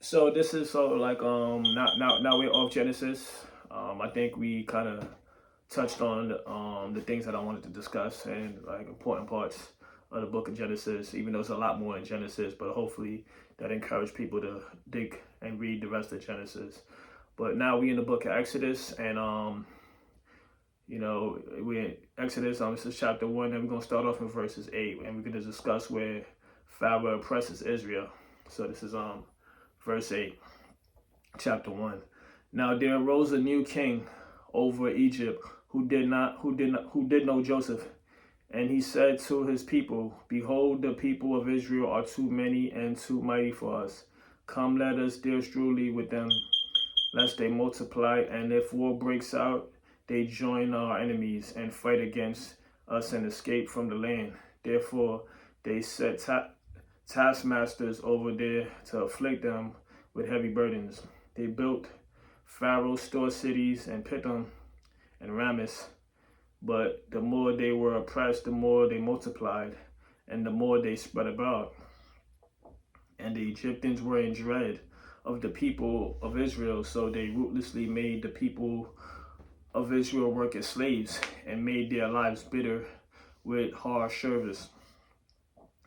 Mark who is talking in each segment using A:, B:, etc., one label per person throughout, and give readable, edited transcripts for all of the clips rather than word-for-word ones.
A: So this is now we're off Genesis. I think we kind of touched on the things that I wanted to discuss and like important parts of the book of Genesis, even though there's a lot more in Genesis, but hopefully that encourage people to dig and read the rest of Genesis. But now we in the book of Exodus, and we in Exodus. This is chapter 1, and we're gonna start off in verses 8, and we're gonna discuss where Pharaoh oppresses Israel. So this is verse 8, chapter 1. Now there arose a new king over Egypt who did know Joseph. And he said to his people, Behold, the people of Israel are too many and too mighty for us. Come, let us deal shrewdly with them, lest they multiply, and if war breaks out, they join our enemies and fight against us and escape from the land. Therefore, they set taskmasters over there to afflict them with heavy burdens. They built Pharaoh's store cities and Pithom and Ramis, but the more they were oppressed, the more they multiplied, and the more they spread about. And the Egyptians were in dread of the people of Israel, so they ruthlessly made the people of Israel work as slaves and made their lives bitter with harsh service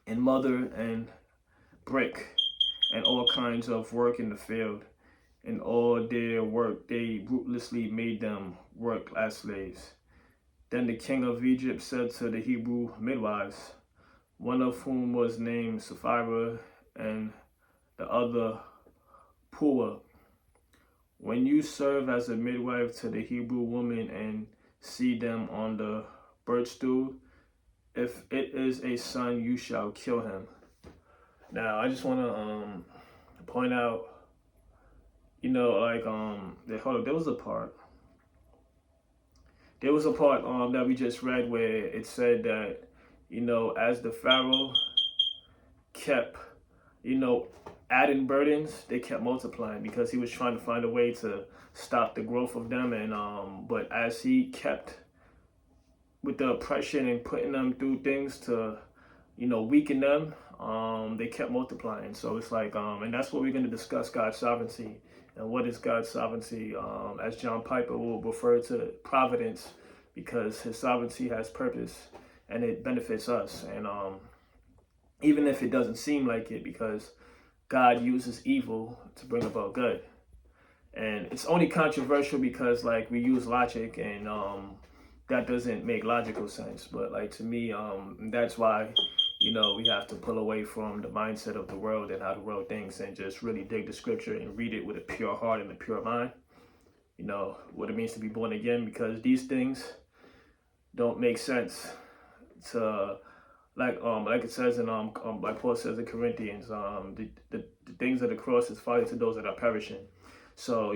A: and mother and brick and all kinds of work in the field. In all their work, they ruthlessly made them work as slaves. Then the king of Egypt said to the Hebrew midwives, one of whom was named Sapphira and the other Pua, when you serve as a midwife to the Hebrew woman and see them on the birth stool, if it is a son, you shall kill him. Now, I just want to point out, there was a part. There was a part that we just read where it said that, as the Pharaoh kept, adding burdens, they kept multiplying because he was trying to find a way to stop the growth of them. And but as he kept with the oppression and putting them through things to, weaken them, they kept multiplying. So it's like, and that's what we're going to discuss, God's sovereignty. And what is God's sovereignty? As John Piper will refer to Providence, because his sovereignty has purpose and it benefits us. And even if it doesn't seem like it, because God uses evil to bring about good. And it's only controversial because like we use logic and that doesn't make logical sense. But like to me, that's why, we have to pull away from the mindset of the world and how the world thinks and just really dig the scripture and read it with a pure heart and a pure mind. What it means to be born again, because these things don't make sense to like it says in like Paul says in Corinthians, the things of the cross is folly to those that are perishing. So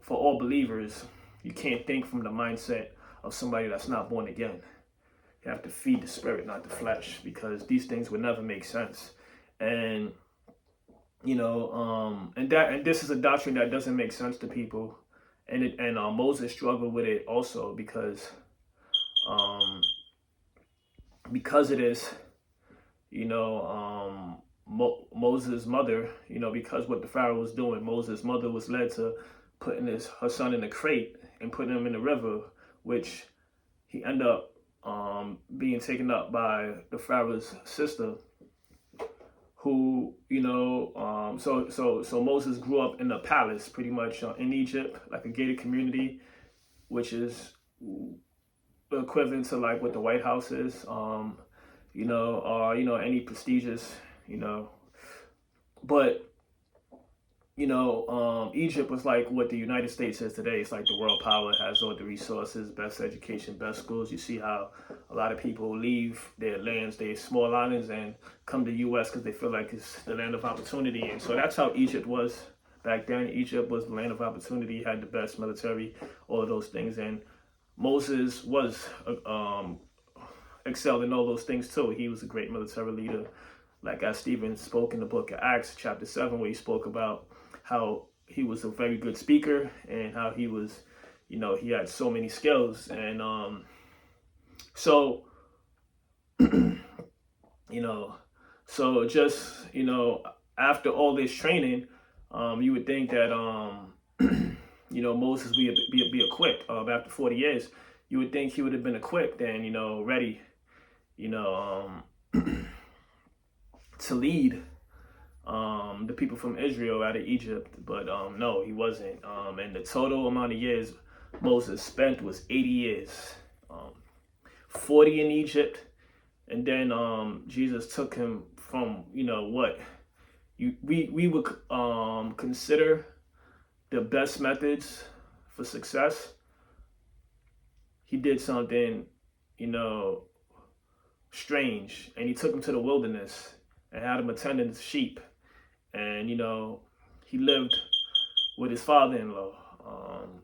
A: for all believers, you can't think from the mindset of somebody that's not born again. You have to feed the spirit, not the flesh, because these things would never make sense. And and this is a doctrine that doesn't make sense to people, and Moses struggled with it also um because it is, Moses' mother, because what the Pharaoh was doing, Moses' mother was led to putting her son in a crate and putting him in the river, which he ended up being taken up by the Pharaoh's sister, who, so Moses grew up in a palace, pretty much in Egypt, like a gated community, which is equivalent to like what the White House is, or any prestigious, but Egypt was like what the United States is today. It's like the world power, has all the resources, best education, best schools. You see how a lot of people leave their lands, their small islands, and come to the U.S. because they feel like it's the land of opportunity. And so that's how Egypt was back then. Egypt was the land of opportunity, had the best military, all of those things. And Moses was excelled in all those things too. He was a great military leader, like as Stephen spoke in the book of Acts, chapter 7, where he spoke about how he was a very good speaker and how he was, he had so many skills. And so, so just, after all this training, You would think that Moses be equipped after 40 years. You would think he would have been equipped and ready, you know, to lead the people from Israel out of Egypt, but no, he wasn't. And the total amount of years Moses spent was 80 years, 40 in Egypt, and then Jesus took him from what we would consider the best methods for success. He did something strange, and he took him to the wilderness and had him attending his sheep. And he lived with his father-in-law,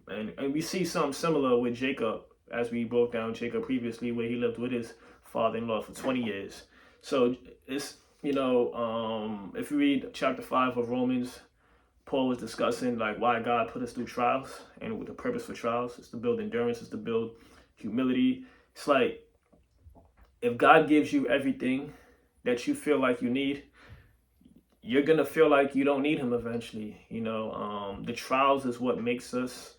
A: and we see something similar with Jacob, as we broke down Jacob previously, where he lived with his father-in-law for 20 years. So it's if you read chapter 5 of Romans, Paul was discussing like why God put us through trials, and with the purpose for trials is to build endurance, is to build humility. It's like if God gives you everything that you feel like you need, you're gonna feel like you don't need him eventually. The trials is what makes us,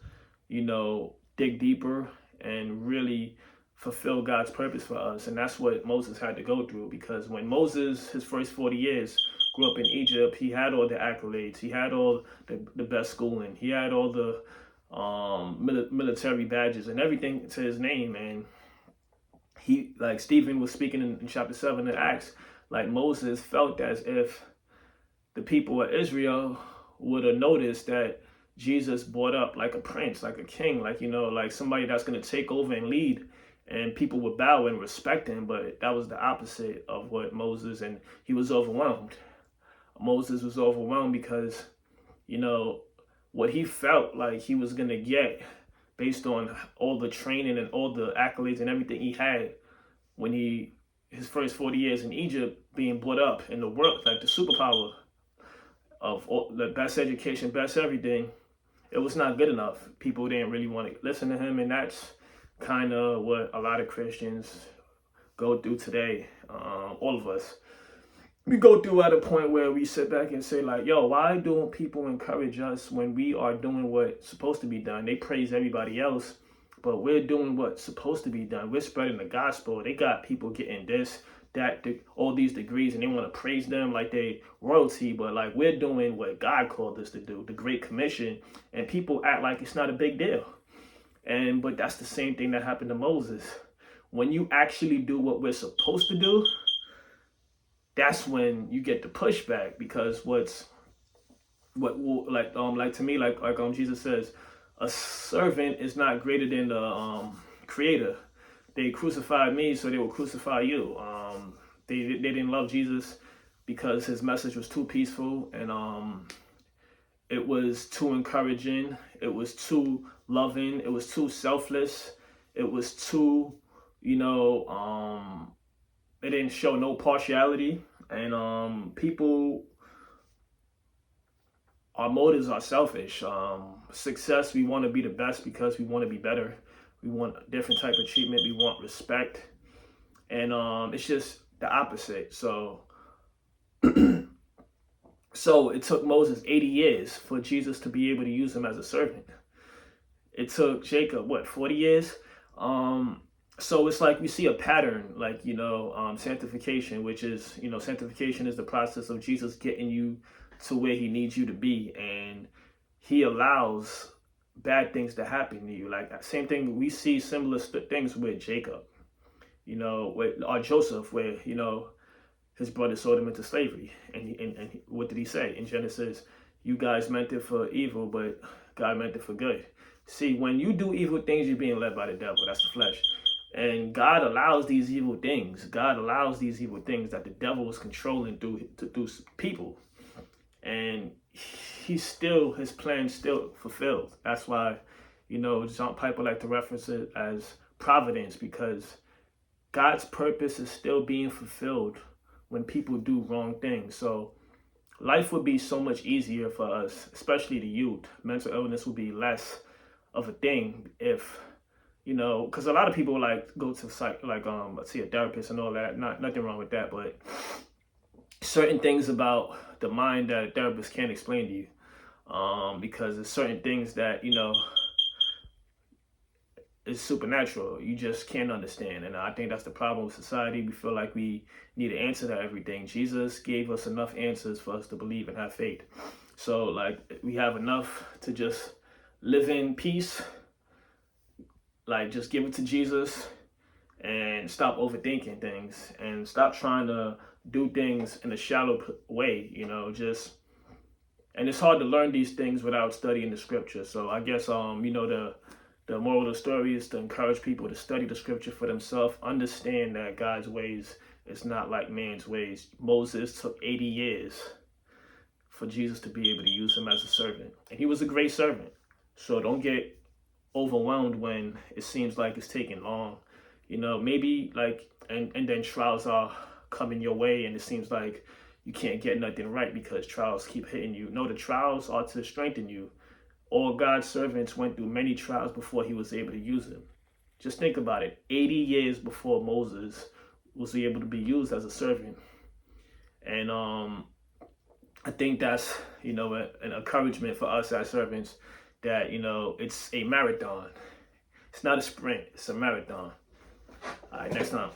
A: dig deeper and really fulfill God's purpose for us. And that's what Moses had to go through, because when Moses, his first 40 years, grew up in Egypt, he had all the accolades, he had all the best schooling, he had all the military badges and everything to his name. And he, like Stephen was speaking in chapter 7 in Acts, like Moses felt as if the people of Israel would have noticed that Jesus brought up like a prince, like a king, like somebody that's going to take over and lead, and people would bow and respect him. But that was the opposite of what Moses, and he was overwhelmed. Moses was overwhelmed because, what he felt like he was going to get based on all the training and all the accolades and everything he had when his first 40 years in Egypt, being brought up in the world, like the superpower of all, the best education, best everything, it was not good enough. People didn't really want to listen to him, and that's kind of what a lot of Christians go through today. All of us, we go through at a point where we sit back and say like, yo, why don't people encourage us when we are doing what's supposed to be done? They praise everybody else, but we're doing what's supposed to be done. We're spreading the gospel. They got people getting this, that, all these degrees, and they want to praise them like they royalty, but like we're doing what God called us to do, the Great Commission, and people act like it's not a big deal. But that's the same thing that happened to Moses. When you actually do what we're supposed to do, that's when you get the pushback, because to me, like Jesus says, a servant is not greater than the creator. They crucified me, so they will crucify you. They didn't love Jesus because his message was too peaceful, and it was too encouraging. It was too loving. It was too selfless. It was too, it didn't show no partiality. And people, our motives are selfish. Success, we want to be the best because we want to be better. We want a different type of treatment. We want respect. And it's just the opposite. So it took Moses 80 years for Jesus to be able to use him as a servant. It took Jacob, 40 years? So it's like we see a pattern, like, sanctification, which is, sanctification is the process of Jesus getting you to where he needs you to be. And he allows bad things to happen to you. Like, same thing, we see similar things with Jacob, with Joseph, where, his brother sold him into slavery. And what did he say in Genesis? You guys meant it for evil, but God meant it for good. See, when you do evil things, you're being led by the devil. That's the flesh. And God allows these evil things. God allows these evil things that the devil is controlling through people. And his plan still fulfilled. That's why, John Piper like to reference it as Providence, because God's purpose is still being fulfilled when people do wrong things. So life would be so much easier for us, especially the youth. Mental illness would be less of a thing if, because a lot of people go to see a therapist and all that. Nothing wrong with that, but certain things about the mind that a therapist can't explain to you. because there's certain things that, you know, is supernatural. You just can't understand. And I think that's the problem with society. We feel like we need an answer to everything. Jesus gave us enough answers for us to believe and have faith. So like we have enough to just live in peace, like just give it to Jesus and stop overthinking things and stop trying to do things in a shallow way, you know, just, and it's hard to learn these things without studying the scripture. So I guess, you know, the moral of the story is to encourage people to study the scripture for themselves, understand that God's ways is not like man's ways. Moses took 80 years for Jesus to be able to use him as a servant. And he was a great servant. So don't get overwhelmed when it seems like it's taking long. You know, maybe like, and then trials are coming your way and it seems like you can't get nothing right because trials keep hitting you. No, the trials are to strengthen you. All God's servants went through many trials before he was able to use them. Just think about it. 80 years before Moses was able to be used as a servant. And I think that's, you know, an encouragement for us as servants that, you know, it's a marathon. It's not a sprint, it's a marathon. All right, next time.